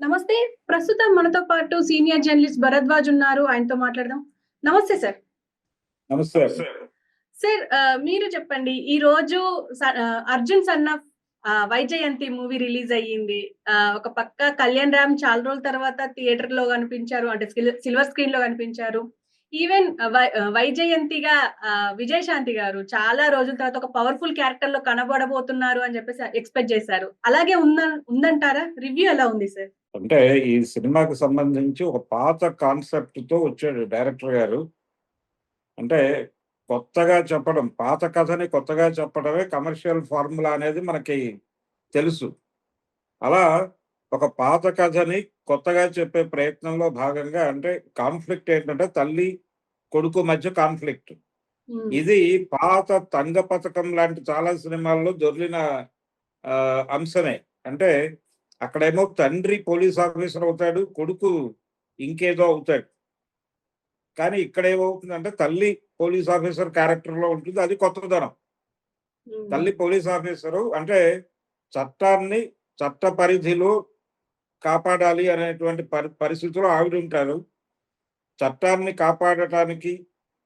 నమస్తే. ప్రస్తుతం మనతో పాటు సీనియర్ జర్నలిస్ట్ భరద్వాజ్ ఉన్నారు. ఆయనతో మాట్లాడదాం. నమస్తే సార్. నమస్తే. సార్ మీరు చెప్పండి. ఈరోజు 'Arjun son of Vyjayanthi' movie release అయ్యింది. ఒక పక్క కళ్యాణ్ రామ్ చాలా రోజుల తర్వాత థియేటర్‌లో కనిపించారు. అంటే సిల్వర్ స్క్రీన్‌లో కనిపించారు. ఈవెన్ వైజయంతిగా విజయశాంతి గారు చాలా రోజుల తర్వాత ఒక పవర్‌ఫుల్ క్యారెక్టర్‌లో కనబడబోతున్నారు అని చెప్పేసి ఎక్స్‌పెక్ట్ చేశారు. అలాగే ఉందంటారా? రివ్యూ ఎలా ఉంది సార్? అంటే ఈ సినిమాకి సంబంధించి ఒక పాత కాన్సెప్ట్‌తో వచ్చాడు డైరెక్టర్ గారు. అంటే కొత్తగా చెప్పడం, పాత కథని కొత్తగా చెప్పడమే కమర్షియల్ ఫార్ములా అనేది మనకి తెలుసు. అలా ఒక పాత కథని కొత్తగా చెప్పే ప్రయత్నంలో భాగంగా అంటే కాన్ఫ్లిక్ట్ ఏంటంటే తల్లి, కొడుకు మధ్య కాన్ఫ్లిక్ట్. ఇది పాత తంగ పథకం లాంటి చాలా సినిమాల్లో దొర్లిన అంశమే. అంటే అక్కడేమో తండ్రి పోలీస్ ఆఫీసర్ అవుతాడు, కొడుకు ఇంకేదో అవుతాడు. కానీ ఇక్కడ ఏమవుతుందంటే తల్లి పోలీస్ ఆఫీసర్ క్యారెక్టర్‌లో ఉంటుంది. అది కొత్తదనం. తల్లి పోలీస్ ఆఫీసరు అంటే చట్టాన్ని చట్ట పరిధిలో కాపాడాలి అనేటువంటి పరిస్థితిలో ఆవిడుంటారు. చట్టాన్ని కాపాడటానికి,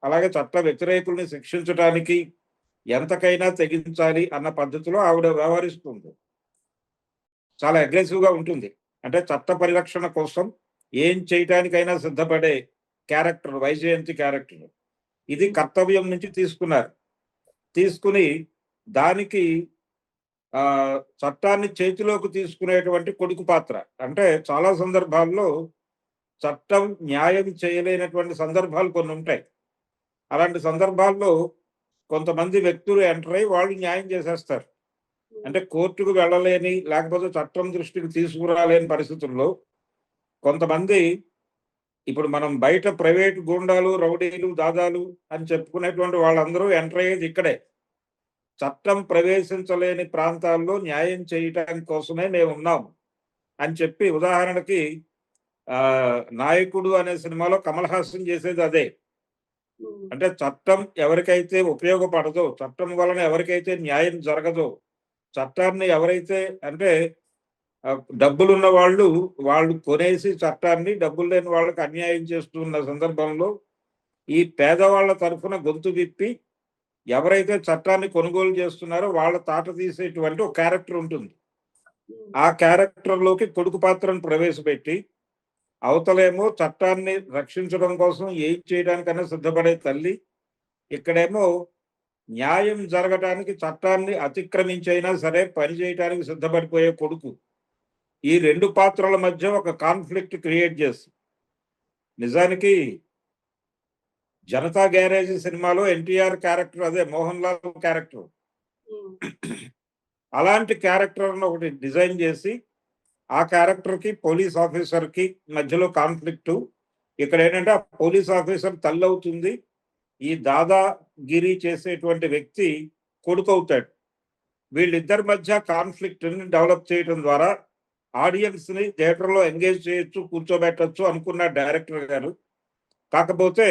అలాగే చట్ట వ్యతిరేకుల్ని శిక్షించడానికి ఎంతకైనా తెగించాలి అన్న పద్ధతిలో ఆవిడ వ్యవహరిస్తుంది. చాలా అగ్రెసివ్‌గా ఉంటుంది. అంటే చట్ట పరిరక్షణ కోసం ఏం చేయటానికైనా సిద్ధపడే క్యారెక్టర్ వైజయంతి క్యారెక్టర్. ఇది కర్తవ్యం నుంచి తీసుకున్నారు. తీసుకుని దానికి చట్టాన్ని చేతిలోకి తీసుకునేటువంటి కొడుకు పాత్ర. అంటే చాలా సందర్భాల్లో చట్టం న్యాయం చేయలేనటువంటి సందర్భాలు కొన్ని ఉంటాయి. అలాంటి సందర్భాల్లో కొంతమంది వ్యక్తులు ఎంటర్ అయ్యి వాళ్ళు న్యాయం చేసేస్తారు. అంటే కోర్టుకు వెళ్ళలేని, లేకపోతే చట్టం దృష్టికి తీసుకురాలేని పరిస్థితుల్లో కొంతమంది ఇప్పుడు మనం బయట ప్రైవేట్ గూండాలు, రౌడీలు, దాదాలు అని చెప్పుకునేటువంటి వాళ్ళందరూ ఎంటర్ అయ్యేది ఇక్కడే. చట్టం ప్రవేశించలేని ప్రాంతాల్లో న్యాయం చేయటానికి కోసమే మేమున్నాం అని చెప్పి ఉదాహరణకి 'నాయకుడు' అనే సినిమాలో కమల్ హాసన్ చేసేది అదే. అంటే చట్టం ఎవరికైతే ఉపయోగపడదో, చట్టం వలన ఎవరికైతే న్యాయం జరగదో, చట్టాన్ని ఎవరైతే అంటే డబ్బులున్న వాళ్ళు కొనేసి చట్టాన్ని డబ్బులు లేని వాళ్ళకి అన్యాయం చేస్తున్న సందర్భంలో ఈ పేదవాళ్ల తరఫున గొంతు విప్పి ఎవరైతే చట్టాన్ని కొనుగోలు చేస్తున్నారో వాళ్ళ తాట తీసేటువంటి ఒక క్యారెక్టర్ ఉంటుంది. ఆ క్యారెక్టర్లోకి కొడుకు పాత్రను ప్రవేశపెట్టి అవతలేమో చట్టాన్ని రక్షించడం కోసం ఏం చేయడానికైనా సిద్ధపడే తల్లి, ఇక్కడేమో న్యాయం జరగటానికి చట్టాన్ని అతిక్రమించైనా సరే పని చేయడానికి సిద్ధపడిపోయే కొడుకు. ఈ రెండు పాత్రల మధ్య ఒక కాన్ఫ్లిక్ట్ క్రియేట్ చేస్తుంది. నిజానికి 'జనతా గ్యారేజ్' సినిమాలో ఎన్టీఆర్ క్యారెక్టర్ అదే మోహన్ లాల్ క్యారెక్టర్. అలాంటి క్యారెక్టర్ను ఒకటి డిజైన్ చేసి ఆ క్యారెక్టర్కి పోలీస్ ఆఫీసర్కి మధ్యలో కాన్ఫ్లిక్టు. ఇక్కడ ఏంటంటే ఆ పోలీస్ ఆఫీసర్ తల్లి అవుతుంది, ఈ దాదాగిరి చేసేటువంటి వ్యక్తి కొడుకు అవుతాడు. వీళ్ళిద్దరి మధ్య కాన్ఫ్లిక్ట్ని డెవలప్ చేయడం ద్వారా ఆడియన్స్ని థియేటర్లో ఎంగేజ్ చేయొచ్చు, కూర్చోబెట్టచ్చు అనుకున్న డైరెక్టర్ గారు. కాకపోతే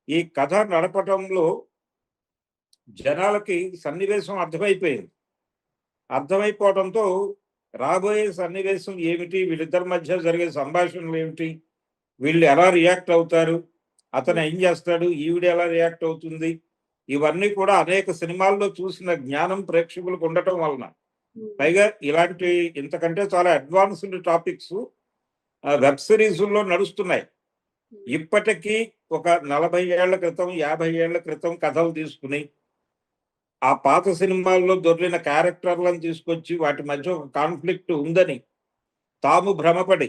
ఈ కథ నడపటంలో జనాలకి సన్నివేశం అర్థమైపోయింది. అర్థమైపోవడంతో రాబోయే సన్నివేశం ఏమిటి, వీళ్ళిద్దరి మధ్య జరిగే సంభాషణలు ఏమిటి, వీళ్ళు ఎలా రియాక్ట్ అవుతారు, అతను ఏం చేస్తాడు, ఈవిడ ఎలా రియాక్ట్ అవుతుంది, ఇవన్నీ కూడా అనేక సినిమాల్లో చూసిన జ్ఞానం ప్రేక్షకులకు ఉండటం వలన, పైగా ఇలాంటి ఇంతకంటే చాలా అడ్వాన్స్డ్ టాపిక్స్ వెబ్ సిరీస్లో నడుస్తున్నాయి. ఇప్పటికీ ఒక 40 ఏళ్ల క్రితం, 50 ఏళ్ల క్రితం కథలు తీసుకుని ఆ పాత సినిమాల్లో దొరికిన క్యారెక్టర్లను తీసుకొచ్చి వాటి మధ్య ఒక కాన్ఫ్లిక్ట్ ఉందని తాము భ్రమపడి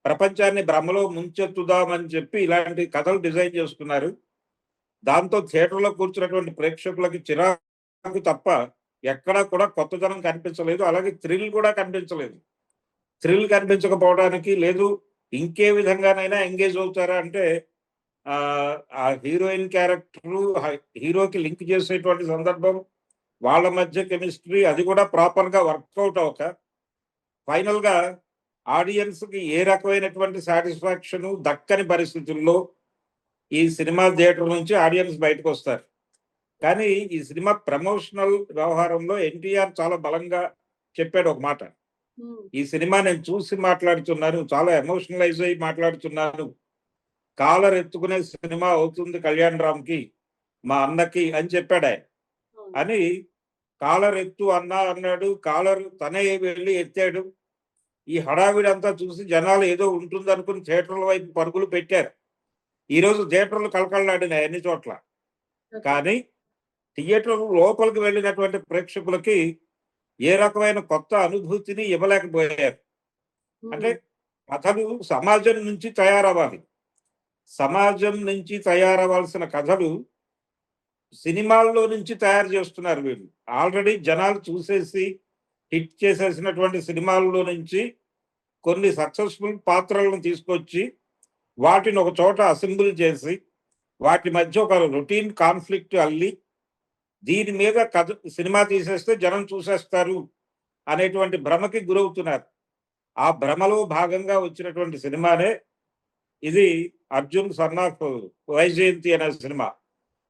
ప్రపంచాన్ని భ్రమలో ముంచెత్తుదామని చెప్పి ఇలాంటి కథలు డిజైన్ చేసుకున్నారు. దాంతో థియేటర్లో కూర్చున్నటువంటి ప్రేక్షకులకి చిరాకు తప్ప ఎక్కడా కూడా కొత్తదనం కనిపించలేదు. అలాగే థ్రిల్ కూడా కనిపించలేదు. థ్రిల్ కనిపించకపోవడానికి లేదు ఇంకే విధంగానైనా ఎంగేజ్ అవుతారా అంటే ఆ హీరోయిన్ క్యారెక్టరు హీరోకి లింక్ చేసేటువంటి సందర్భం, వాళ్ళ మధ్య కెమిస్ట్రీ అది కూడా ప్రాపర్గా వర్కౌట్ అవ్వక ఫైనల్గా ఆడియన్స్కి ఏ రకమైనటువంటి సాటిస్ఫాక్షన్ దక్కని పరిస్థితుల్లో ఈ సినిమా థియేటర్ నుంచి ఆడియన్స్ బయటకు వస్తారు. కానీ ఈ సినిమా ప్రమోషనల్ వ్యవహారంలో ఎన్టీఆర్ చాలా బలంగా చెప్పాడు ఒక మాట. హ్మ్. ఈ సినిమా నేను చూసి మాట్లాడుతున్నాను. చాలా ఎమోషనలైజ్ అయ్యి మాట్లాడుతున్నాను. కాలర్ ఎత్తుకునే సినిమా అవుతుంది కళ్యాణ్ రామ్‌కి, మా అన్నకి అని చెప్పాడాయన. అవును. అని కాలర్ ఎత్తు అన్నా అన్నాడు. కాలర్ తనే వెళ్లి ఎత్తాడు. ఈ హడావిడంతా చూసి జనాలు ఏదో ఉంటుందనుకుని థియేటర్ల వైపు పరుగులు పెట్టారు. ఈరోజు థియేటర్లు కళకళలాడినాయి అన్ని చోట్ల. ఓకే. కానీ థియేటర్ లోపలికి వెళ్ళినటువంటి ప్రేక్షకులకి ఏ రకమైన కొత్త అనుభూతిని ఇవ్వలేకపోయారు. అంటే హ్మ్. కథలు సమాజం నుంచి తయారవ్వాలి. సమాజం నుంచి తయారవ్వాల్సిన కథలు సినిమాల్లో నుంచి తయారు చేస్తున్నారు వీళ్ళు. ఆల్రెడీ జనాలు చూసేసి హిట్ చేసేసినటువంటి సినిమాల్లో నుంచి కొన్ని సక్సెస్‌ఫుల్ పాత్రలను తీసుకొచ్చి, వాటిని ఒక చోట అసెంబుల్ చేసి, వాటి మధ్య ఒక రొటీన్ కాన్‌ఫ్లిక్ట్ అల్లి, దీని మీద కథ సినిమా తీసేస్తే జనం చూసేస్తారు అనేటువంటి భ్రమకి గురవుతున్నారు. ఆ భ్రమలో భాగంగా వచ్చినటువంటి సినిమానే ఇది 'అర్జున్ సన్ ఆఫ్ వైజయంతి' అనే సినిమా.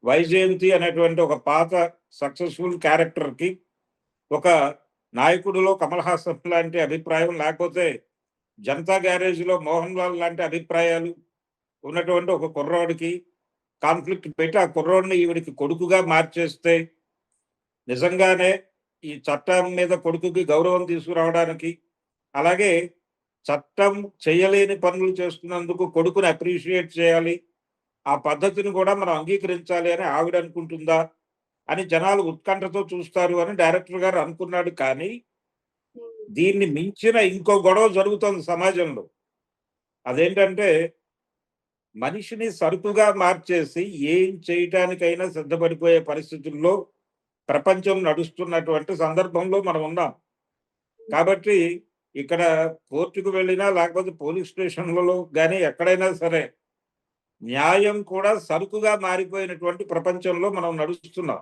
వైజయంతి అనేటువంటి ఒక పాత సక్సెస్‌ఫుల్ క్యారెక్టర్‌కి ఒక నాయకుడిలో కమల్ హాసన్ లాంటి అభిప్రాయం, లేకపోతే 'జనతా గ్యారేజ్‌లో' మోహన్ లాల్ లాంటి అభిప్రాయాలు ఉన్నటువంటి ఒక కుర్రోడికి కాన్‌ఫ్లిక్ట్ పెట్టి, ఆ కుర్రోడిని ఈవిడికి కొడుకుగా మార్చేస్తే, నిజంగానే ఈ చట్టం మీద కొడుకుకి గౌరవం తీసుకురావడానికి, అలాగే చట్టం చేయలేని పనులు చేస్తున్నందుకు కొడుకుని అప్రిషియేట్ చేయాలి. ఆ పద్ధతిని కూడా మనం అంగీకరించాలి అని ఆవిడ అనుకుంటుందా? అని జనాలు ఉత్కంఠతో చూస్తారు అని డైరెక్టర్ గారు అనుకున్నాడు. కానీ, హ్మ్. దీన్ని మించిన ఇంకో గొడవ జరుగుతోంది సమాజంలో. అదేంటంటే, మనిషిని సరుకుగా మార్చేసి ఏం చేయటానికైనా సిద్ధపడిపోయే పరిస్థితుల్లో ప్రపంచం నడుస్తున్నటువంటి సందర్భంలో మనం ఉన్నాం. కాబట్టి ఇక్కడ కోర్టుకు వెళ్ళినా, లేకపోతే పోలీస్ స్టేషన్‌లలో గాని ఎక్కడైనా సరే, న్యాయం కూడా సరుకుగా మారిపోయినటువంటి ప్రపంచంలో మనం నడుస్తున్నాం.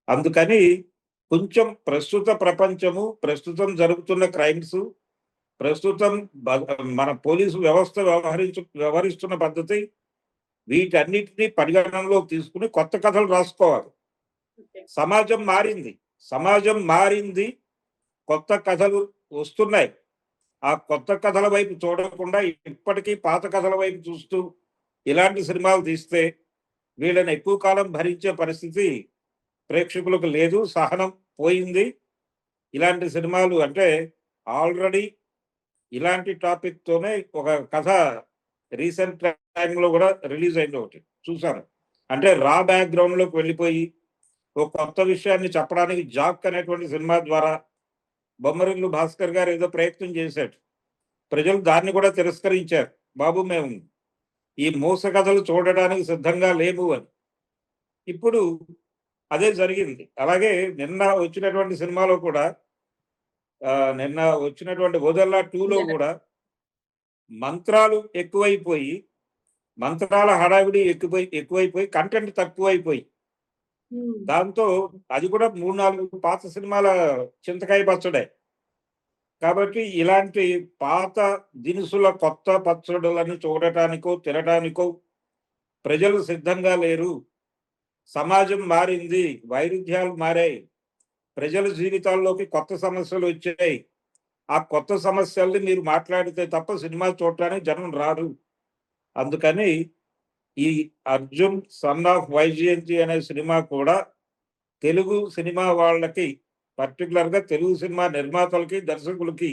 అందుకని కొంచెం ప్రస్తుత ప్రపంచము, ప్రస్తుతం జరుగుతున్న క్రైమ్సు, ప్రస్తుతం బ మన పోలీసు వ్యవస్థ వ్యవహరిస్తున్న పద్ధతి, వీటన్నిటిని పరిగణనలోకి తీసుకొని కొత్త కథలు రాసుకోవాలి. ఓకే. సమాజం మారింది. సమాజం మారింది. కొత్త కథలు వస్తున్నాయి. ఆ కొత్త కథల వైపు చూడకుండా ఇప్పటికీ పాత కథల వైపు చూస్తూ ఇలాంటి సినిమాలు తీస్తే వీళ్ళని ఎక్కువ కాలం భరించే పరిస్థితి ప్రేక్షకులకు లేదు. సహనం పోయింది. ఇలాంటి సినిమాలు అంటే ఆల్రెడీ ఇలాంటి టాపిక్‌తోనే ఒక కథ రీసెంట్ టైమ్‌లో గూడా రిలీజ్ అయింది ఒకటి. చూసాను. అంటే బ్యాక్‌గ్రౌండ్‌లోకి వెళ్ళిపోయి, ఒక కొత్త విషయాన్ని చెప్పడానికి 'జాక్' అనేటువంటి సినిమా ద్వారా బొమ్మరిల్లు భాస్కర్ గారు ఏదో ప్రయత్నం చేశాడు. ప్రజలు దాన్ని కూడా తిరస్కరించారు. బాబు మేము ఈ మోస కథలు చూడడానికి సిద్ధంగా లేము అని. ఇప్పుడు అదే జరిగింది. అలాగే నిన్న వచ్చినటువంటి సినిమాలో కూడా నిన్న వచ్చినటువంటి 'ఓదెలా 2లో' యాహ్! గూడా మంత్రాలు ఎక్కువైపోయి, మంత్రాల హడావిడి ఎక్కువైపోయి కంటెంట్ తక్కువైపోయి, హ్మ్. దాంతో అది కూడా 3, 4 పాత సినిమాల చింతకాయ పచ్చడే. కాబట్టి ఇలాంటి పాత దినుసుల కొత్త పచ్చడులను చూడటానికో, తినటానికో ప్రజలు సిద్ధంగా లేరు. సమాజం మారింది. వైరుధ్యాలు మారాయి. ప్రజల జీవితాల్లోకి కొత్త సమస్యలొచ్చాయి. ఆ కొత్త సమస్యల్ని మీరు మాట్లాడితే తప్ప సినిమా చూడటానికి జనం రారు. అందుకని ఈ 'అర్జున్ సన్ ఆఫ్ వైజయంతి' అనే సినిమా కూడా తెలుగు సినిమా వాళ్ళకి, పర్టిక్యులర్‌గా తెలుగు సినిమా నిర్మాతలకి, దర్శకులకి